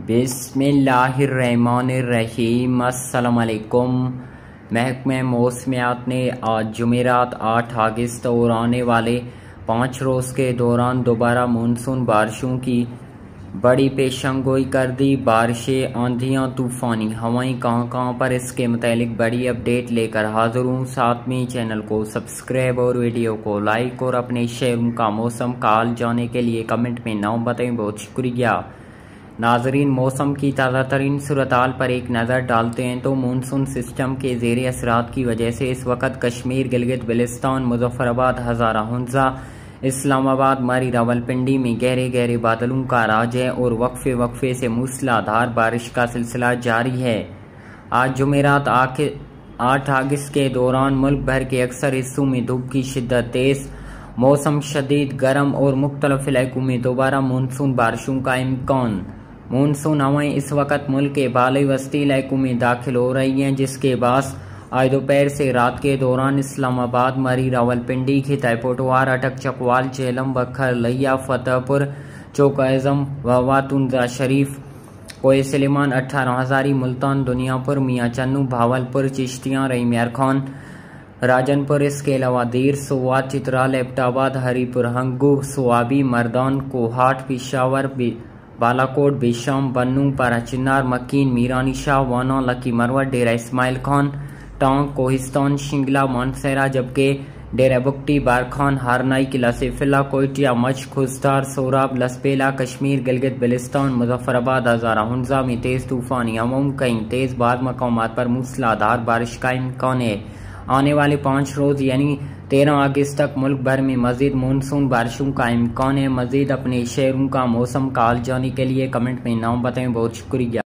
बिस्मिल्लाहिर्रहमानिर्रहीम। अस्सलामुअलैकुम। महकमे मौसमियात ने आज जुमेरात 8 अगस्त और आने वाले 5 रोज़ के दौरान दोबारा मानसून बारिशों की बड़ी पेशंगोई कर दी। बारिशें, आंधियाँ, तूफ़ानी हवाएं कहाँ पर, इसके मुतालिक बड़ी अपडेट लेकर हाजिर हूँ। साथ में चैनल को सब्सक्राइब और वीडियो को लाइक और अपने शहरों का मौसम का हाल जानने के लिए कमेंट में नाम बताएं। बहुत शुक्रिया। नाजरीन, मौसम की ताज़ा तरीन सूरत-हाल पर एक नज़र डालते हैं तो मानसून सिस्टम के ज़ेर असरात की वजह से इस वक्त कश्मीर, गिलगित बल्तिस्तान, मुजफ्फराबाद, हज़ारा हुंजा, इस्लामाबाद, मरी, रावलपिंडी में गहरे गहरे बादलों का राज है और वक्फे वक्फे से मूसलाधार बारिश का सिलसिला जारी है। आज जुमेरात 8 अगस्त के दौरान मुल्क भर के अक्सर हिस्सों में धूप की शिद्दत तेज, मौसम शदीद गर्म और मुख्तलिफ इलाकों में दोबारा मानसून बारिशों का इम्कान। मानसून हवाएं इस वक्त मुल्क के बाली वस्ती इलाकों में दाखिल हो रही हैं, जिसके बाद आज दोपहर से रात के दौरान इस्लामाबाद, मरी, रावलपिंडी, खिताई पोटवार, अटक, चकवाल, चेलम, बखर, लिया, फतेहपुर, चौक आजम, वातुंजा शरीफ, कोय सलेमान, 18 हज़ारी, मुल्तान, दुनियापुर, मियाँ चन्नू, भावलपुर, चिश्तियाँ, रहीमियार खान, राजनपुर, इसके अलावा दीर, सोवात, चित्राल, एबटाबाद, हरीपुर, हंगू, स्वाबी, मर्दान, कोहाट, पिशावर, बालाकोट, बेशाम, बन्नू, पाराचिनार, मकीन, मीरानी शाह, वाना, लकी मरवत, डेरा इस्माइल खान, टांग, कोहिस्तान, शिंगला, मानसेरा, जबकि डेरा बुगटी, बारखान, हारनाई, किला सेफिल्ला, कोयटिया, मच, खुजदार, सोराब, लसबेला, कश्मीर, गिलगित बल्तिस्तान, मुजफ्फराबाद, हज़ारा हुंजा में तेज़ तूफ़ानी हवाओं, कहीं तेज़ बाद मकामात पर मूसलाधार बारिश का इम्कान है। आने वाले 5 रोज़ यानी 13 अगस्त तक मुल्क भर में मज़ीद मानसून बारिशों का इम्कान है। मज़ीद अपने शहरों का मौसम का हाल जानने के लिए कमेंट में नाम बताएं। बहुत शुक्रिया।